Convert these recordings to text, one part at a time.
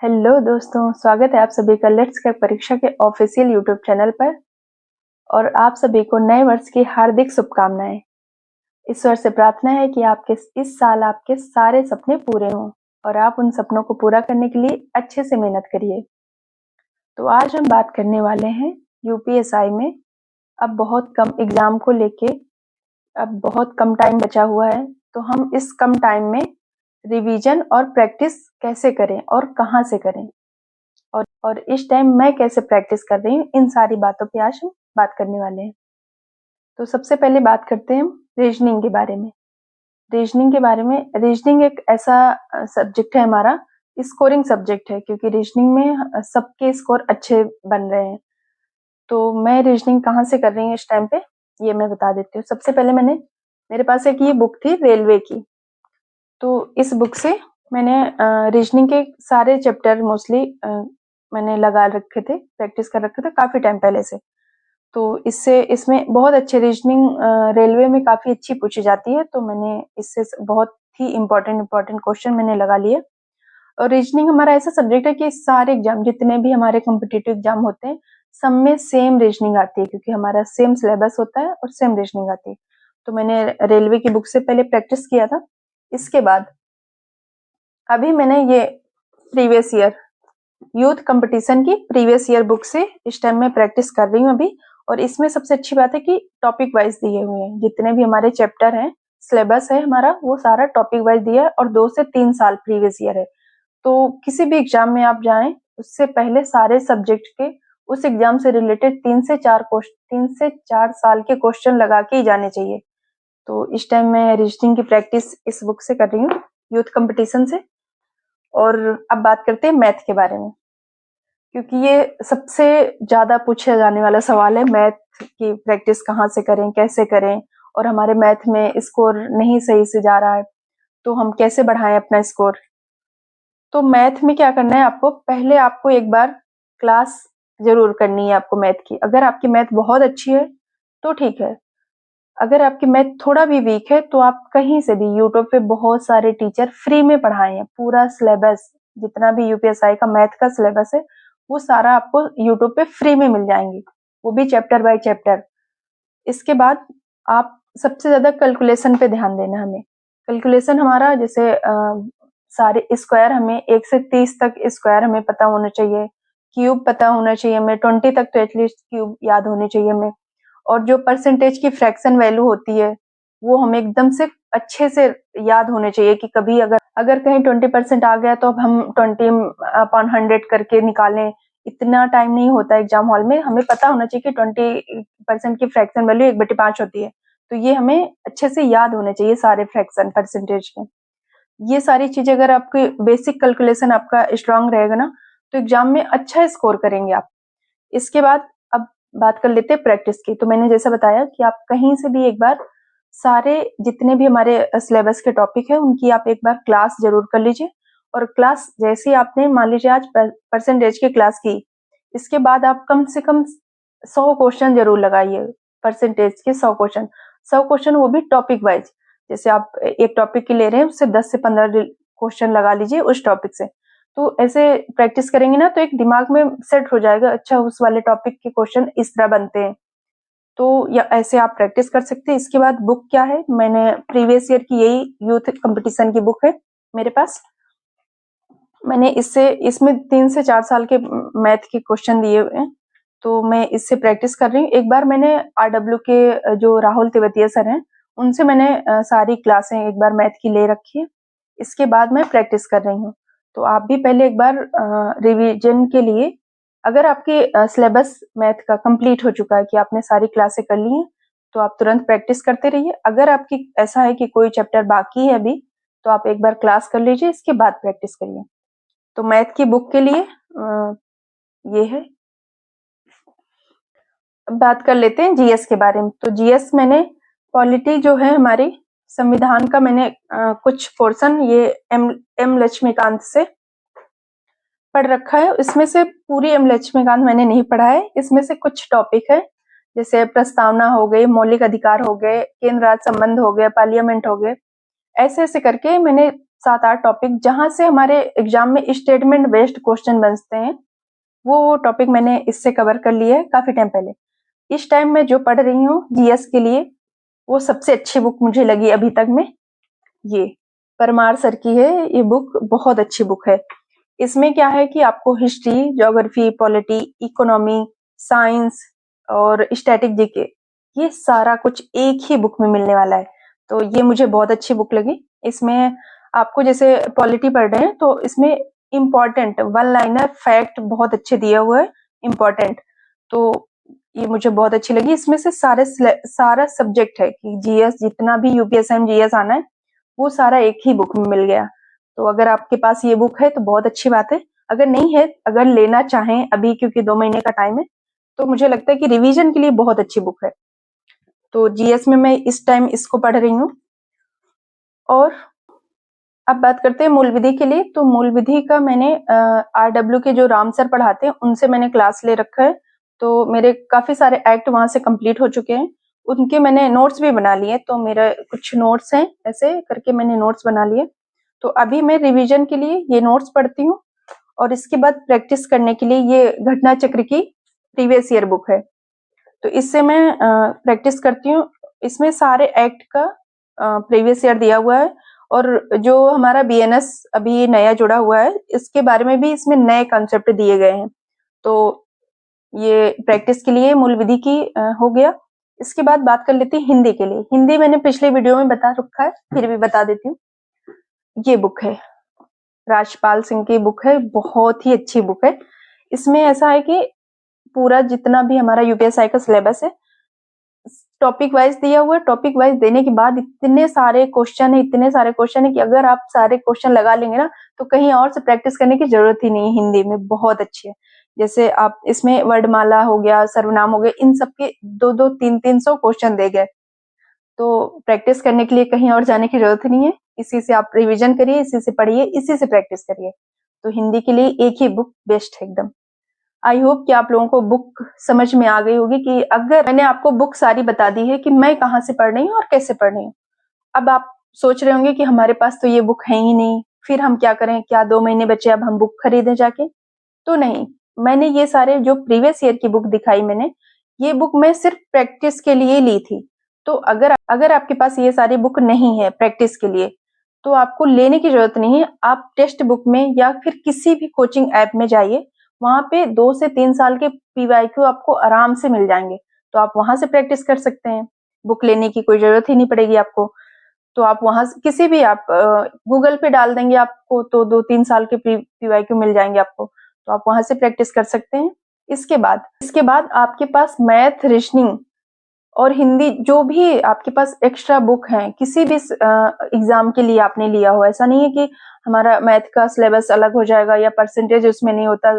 Hello दोस्तों, स्वागत है आप सभी का लेट्स क्रैक परीक्षा के ऑफिशियल यूट्यूब चैनल पर। और आप सभी को नए वर्ष की हार्दिक शुभकामनाएं। ईश्वर से प्रार्थना है कि आपके इस साल आपके सारे सपने पूरे हों और आप उन सपनों को पूरा करने के लिए अच्छे से मेहनत करिए। तो आज हम बात करने वाले हैं यूपीएसआई में अब बहुत कम एग्जाम को लेके अब बहुत कम टाइम बचा हुआ है, तो हम इस कम टाइम में रिवीजन और प्रैक्टिस कैसे करें और कहाँ से करें और इस टाइम मैं कैसे प्रैक्टिस कर रही हूँ, इन सारी बातों पे आज हम बात करने वाले हैं। तो सबसे पहले बात करते हैं हम रीजनिंग के बारे में। रीजनिंग एक ऐसा सब्जेक्ट है हमारा, स्कोरिंग सब्जेक्ट है, क्योंकि रीजनिंग में सबके स्कोर अच्छे बन रहे हैं। तो मैं रीजनिंग कहाँ से कर रही हूँ इस टाइम पे, ये मैं बता देती हूँ। सबसे पहले मेरे पास एक ये बुक थी रेलवे की, तो इस बुक से मैंने रीजनिंग के सारे चैप्टर मोस्टली मैंने लगा रखे थे, प्रैक्टिस कर रखे थे काफी टाइम पहले से। तो इसमें बहुत अच्छे रीजनिंग रेलवे में काफी अच्छी पूछी जाती है, तो मैंने इससे बहुत ही इम्पोर्टेंट क्वेश्चन मैंने लगा लिए। और रीजनिंग हमारा ऐसा सब्जेक्ट है कि सारे एग्जाम जितने भी हमारे कॉम्पिटिटिव एग्जाम होते हैं सब में सेम रीजनिंग आती है, क्योंकि हमारा सेम सिलेबस होता है और सेम रीजनिंग आती है। तो मैंने रेलवे की बुक से पहले प्रैक्टिस किया था। इसके बाद अभी मैंने ये प्रीवियस ईयर यूथ कंपटीशन की प्रीवियस ईयर बुक से इस टाइम में प्रैक्टिस कर रही हूँ अभी। और इसमें सबसे अच्छी बात है कि टॉपिक वाइज दिए हुए हैं, जितने भी हमारे चैप्टर हैं, सिलेबस है हमारा, वो सारा टॉपिक वाइज दिया है और 2 से 3 साल प्रीवियस ईयर है। तो किसी भी एग्जाम में आप जाएं उससे पहले सारे सब्जेक्ट के उस एग्जाम से रिलेटेड 3 से 4 साल के क्वेश्चन लगा के ही जाने चाहिए। तो इस टाइम मैं रीजनिंग की प्रैक्टिस इस बुक से कर रही हूँ, यूथ कंपटीशन से। और अब बात करते हैं मैथ के बारे में, क्योंकि ये सबसे ज्यादा पूछा जाने वाला सवाल है। मैथ की प्रैक्टिस कहाँ से करें, कैसे करें, और हमारे मैथ में स्कोर नहीं सही से जा रहा है तो हम कैसे बढ़ाएं अपना स्कोर। तो मैथ में क्या करना है आपको, पहले आपको एक बार क्लास जरूर करनी है आपको मैथ की। अगर आपकी मैथ बहुत अच्छी है तो ठीक है, अगर आपकी मैथ थोड़ा भी वीक है तो आप कहीं से भी यूट्यूब पे बहुत सारे टीचर फ्री में पढ़ाए हैं। पूरा सिलेबस जितना भी यूपीएसआई का मैथ का सिलेबस है वो सारा आपको यूट्यूब पे फ्री में मिल जाएंगे, वो भी चैप्टर बाय चैप्टर। इसके बाद आप सबसे ज्यादा कैलकुलेशन पे ध्यान देना। हमें कैलकुलेशन हमारा जैसे सारे स्क्वायर, हमें 1 से 30 तक स्क्वायर हमें पता होना चाहिए, क्यूब पता होना चाहिए हमें, 20 तक तो एटलीस्ट क्यूब याद होने चाहिए हमें। और जो परसेंटेज की फ्रैक्शन वैल्यू होती है वो हमें एकदम से अच्छे से याद होने चाहिए, कि कभी अगर कहीं 20% आ गया तो अब हम 20/100 करके निकालें। इतना टाइम नहीं होता एग्जाम हॉल में, हमें पता होना चाहिए कि 20% की फ्रैक्शन वैल्यू 1/5 होती है। तो ये हमें अच्छे से याद होने चाहिए सारे फ्रैक्शन परसेंटेज के। ये सारी चीजें अगर आपकी बेसिक कैलकुलेशन आपका स्ट्रांग रहेगा ना, तो एग्जाम में अच्छा स्कोर करेंगे आप। इसके बाद अब बात कर लेते हैं प्रैक्टिस की। तो मैंने जैसा बताया कि आप कहीं से भी एक बार सारे जितने भी हमारे सिलेबस के टॉपिक है उनकी आप एक बार क्लास जरूर कर लीजिए। और क्लास जैसे ही आपने मान लीजिए आज परसेंटेज की क्लास की, इसके बाद आप कम से कम 100 क्वेश्चन जरूर लगाइए, परसेंटेज के 100 क्वेश्चन वो भी टॉपिक वाइज। जैसे आप एक टॉपिक की ले रहे हैं उससे 10 से 15 क्वेश्चन लगा लीजिए उस टॉपिक से। तो ऐसे प्रैक्टिस करेंगे ना तो एक दिमाग में सेट हो जाएगा, अच्छा उस वाले टॉपिक के क्वेश्चन इस तरह बनते हैं। तो या ऐसे आप प्रैक्टिस कर सकते हैं। इसके बाद बुक क्या है, मैंने प्रीवियस ईयर की यही यूथ कंपटीशन की बुक है मेरे पास। मैंने इसमें 3 से 4 साल के मैथ के क्वेश्चन दिए हुए हैं, तो मैं इससे प्रैक्टिस कर रही हूँ। एक बार मैंने आरडब्ल्यू के जो राहुल तेवतिया सर हैं उनसे मैंने सारी क्लासें एक बार मैथ की ले रखी है। इसके बाद मैं प्रैक्टिस कर रही हूँ। तो आप भी पहले एक बार रिवीजन के लिए, अगर आपके सिलेबस मैथ का कंप्लीट हो चुका है कि आपने सारी क्लासें कर ली हैं, तो आप तुरंत प्रैक्टिस करते रहिए। अगर आपकी ऐसा है कि कोई चैप्टर बाकी है अभी, तो आप एक बार क्लास कर लीजिए, इसके बाद प्रैक्टिस करिए। तो मैथ की बुक के लिए ये है। अब बात कर लेते हैं जीएस के बारे में। तो जीएस मैंने पॉलिटी जो है हमारी संविधान का, मैंने कुछ पोर्शन ये एम लक्ष्मीकांत से पढ़ रखा है। इसमें से पूरी एम लक्ष्मीकांत मैंने नहीं पढ़ा है, इसमें से कुछ टॉपिक है जैसे प्रस्तावना हो गई, मौलिक अधिकार हो गए, केंद्र राज्य संबंध हो गए, पार्लियामेंट हो गए। ऐसे ऐसे करके मैंने 7-8 टॉपिक जहां से हमारे एग्जाम में स्टेटमेंट बेस्ड क्वेश्चन बनते हैं, वो टॉपिक मैंने इससे कवर कर लिया है काफी टाइम पहले। इस टाइम मैं जो पढ़ रही हूँ जीएस के लिए, वो सबसे अच्छी बुक मुझे लगी अभी तक में, ये परमार सर की है। ये बुक बहुत अच्छी बुक है। इसमें क्या है कि आपको history, geography, polity, economy, science और स्टैटिक जीके, ये सारा कुछ एक ही बुक में मिलने वाला है। तो ये मुझे बहुत अच्छी बुक लगी। इसमें आपको जैसे पॉलिटी पढ़ रहे हैं तो इसमें इम्पोर्टेंट वन लाइनर फैक्ट बहुत अच्छे दिया हुआ है, इम्पोर्टेंट। तो ये मुझे बहुत अच्छी लगी। इसमें से सारा सब्जेक्ट है कि जीएस, जितना भी यूपीएससी में जीएस आना है वो सारा एक ही बुक में मिल गया। तो अगर आपके पास ये बुक है तो बहुत अच्छी बात है। अगर नहीं है, अगर लेना चाहें अभी, क्योंकि 2 महीने का टाइम है, तो मुझे लगता है कि रिवीजन के लिए बहुत अच्छी बुक है। तो जीएस में मैं इस टाइम इसको पढ़ रही हूँ। और अब बात करते हैं मूल विधि के लिए। तो मूल विधि का मैंने आरडब्ल्यू के जो राम सर पढ़ाते हैं उनसे मैंने क्लास ले रखा है। तो मेरे काफी सारे एक्ट वहां से कंप्लीट हो चुके हैं, उनके मैंने नोट्स भी बना लिए। तो मेरे कुछ नोट्स हैं, ऐसे करके मैंने नोट्स बना लिए। तो अभी मैं रिवीजन के लिए ये नोट्स पढ़ती हूँ और इसके बाद प्रैक्टिस करने के लिए ये घटना चक्र की प्रीवियस ईयर बुक है, तो इससे मैं प्रैक्टिस करती हूँ। इसमें सारे एक्ट का प्रीवियस ईयर दिया हुआ है, और जो हमारा बीएनएस अभी नया जुड़ा हुआ है इसके बारे में भी इसमें नए कॉन्सेप्ट दिए गए हैं। तो ये प्रैक्टिस के लिए मूल विधि की हो गया। इसके बाद बात कर लेती हूँ हिंदी के लिए। हिंदी मैंने पिछले वीडियो में बता रखा है, फिर भी बता देती हूँ। ये बुक है, राजपाल सिंह की बुक है, बहुत ही अच्छी बुक है। इसमें ऐसा है कि पूरा जितना भी हमारा यूपीएससी का सिलेबस है टॉपिक वाइज दिया हुआ है। टॉपिक वाइज देने के बाद इतने सारे क्वेश्चन है कि अगर आप सारे क्वेश्चन लगा लेंगे ना तो कहीं और से प्रैक्टिस करने की जरूरत ही नहीं है। हिंदी में बहुत अच्छी है। जैसे आप इसमें वर्णमाला हो गया, सर्वनाम हो गया, इन सबके 2-2, 300 क्वेश्चन दे गए। तो प्रैक्टिस करने के लिए कहीं और जाने की जरूरत नहीं है। इसी से आप रिविजन करिए, इसी से पढ़िए, इसी से प्रैक्टिस करिए। तो हिंदी के लिए एक ही बुक बेस्ट है एकदम। आई होप कि आप लोगों को बुक समझ में आ गई होगी कि अगर मैंने आपको बुक सारी बता दी है कि मैं कहाँ से पढ़ रही हूँ और कैसे पढ़ रही हूँ। अब आप सोच रहे होंगे कि हमारे पास तो ये बुक है ही नहीं, फिर हम क्या करें, क्या 2 महीने बचे अब हम बुक खरीदें जाके? तो नहीं, मैंने ये सारे जो प्रीवियस ईयर की बुक दिखाई मैंने, ये बुक मैं सिर्फ प्रैक्टिस के लिए ली थी। तो अगर आपके पास ये सारी बुक नहीं है प्रैक्टिस के लिए तो आपको लेने की जरूरत नहीं है। आप टेक्स्ट बुक में या फिर किसी भी कोचिंग ऐप में जाइए, वहां पे 2 से 3 साल के पीवाईक्यू आपको आराम से मिल जाएंगे। तो आप वहां से प्रैक्टिस कर सकते हैं, बुक लेने की कोई जरूरत ही नहीं पड़ेगी आपको। तो आप वहां से किसी भी आप गूगल पे डाल देंगे आपको तो 2-3 साल के पीवाईक्यू मिल जाएंगे आपको। तो आप वहां से प्रैक्टिस कर सकते हैं। इसके बाद आपके पास मैथ, रीजनिंग और हिंदी जो भी आपके पास एक्स्ट्रा बुक है, किसी भी एग्जाम के लिए आपने लिया हो, ऐसा नहीं है कि हमारा मैथ का सिलेबस अलग हो जाएगा या परसेंटेज उसमें नहीं होता,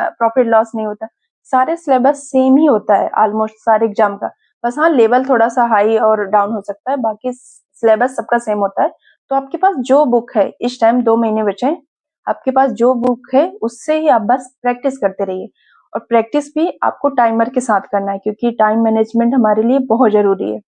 प्रॉफिट लॉस नहीं होता। सारे सिलेबस सेम ही होता है ऑलमोस्ट सारे एग्जाम का। बस हाँ, लेवल थोड़ा सा हाई और डाउन हो सकता है, बाकी सिलेबस सबका सेम होता है। तो आपके पास जो बुक है, इस टाइम 2 महीने बचे हैं, आपके पास जो बुक है उससे ही आप बस प्रैक्टिस करते रहिए। और प्रैक्टिस भी आपको टाइमर के साथ करना है, क्योंकि टाइम मैनेजमेंट हमारे लिए बहुत जरूरी है।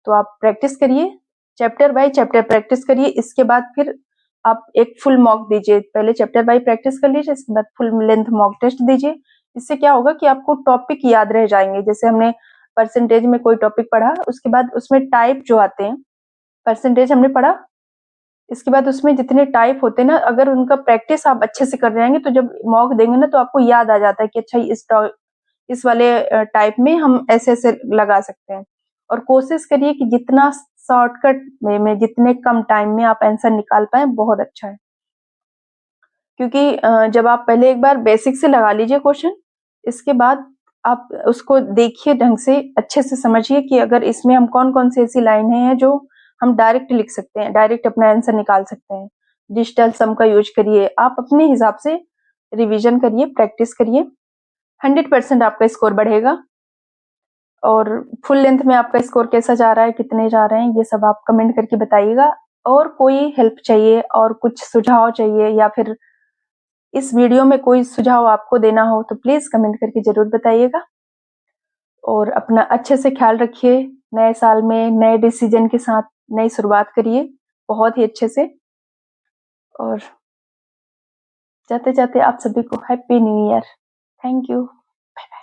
तो आप प्रैक्टिस करिए, चैप्टर बाय चैप्टर प्रैक्टिस करिए। इसके बाद फिर आप एक फुल मॉक दीजिए। पहले चैप्टर बाय प्रैक्टिस कर लीजिए, इसके बाद फुल लेंथ मॉक टेस्ट दीजिए। इससे क्या होगा कि आपको टॉपिक याद रह जाएंगे। जैसे हमने परसेंटेज में कोई टॉपिक पढ़ा, उसके बाद उसमें टाइप जो आते हैं, परसेंटेज हमने पढ़ा, इसके बाद उसमें जितने टाइप होते हैं ना, अगर उनका प्रैक्टिस आप अच्छे से कर जाएंगे तो जब मॉक देंगे ना तो आपको याद आ जाता है कि अच्छा इस वाले टाइप में हम ऐसे ऐसे लगा सकते हैं। और कोशिश करिए कि जितना शॉर्टकट में जितने कम टाइम में आप आंसर निकाल पाए, बहुत अच्छा है। क्योंकि जब आप पहले एक बार बेसिक से लगा लीजिए क्वेश्चन, इसके बाद आप उसको देखिए ढंग से, अच्छे से समझिए कि अगर इसमें हम कौन कौन सी ऐसी लाइनें हैं जो हम डायरेक्ट लिख सकते हैं, डायरेक्ट अपना आंसर निकाल सकते हैं। डिजिटल सम का यूज करिए, आप अपने हिसाब से रिवीजन करिए, प्रैक्टिस करिए। 100% आपका स्कोर बढ़ेगा। और फुल लेंथ में आपका स्कोर कैसा जा रहा है, कितने जा रहे हैं, ये सब आप कमेंट करके बताइएगा। और कोई हेल्प चाहिए और कुछ सुझाव चाहिए या फिर इस वीडियो में कोई सुझाव आपको देना हो तो प्लीज कमेंट करके जरूर बताइएगा। और अपना अच्छे से ख्याल रखिए। नए साल में नए डिसीजन के साथ नई शुरुआत करिए बहुत ही अच्छे से। और जाते-जाते आप सभी को happy new year. Thank you. Bye bye.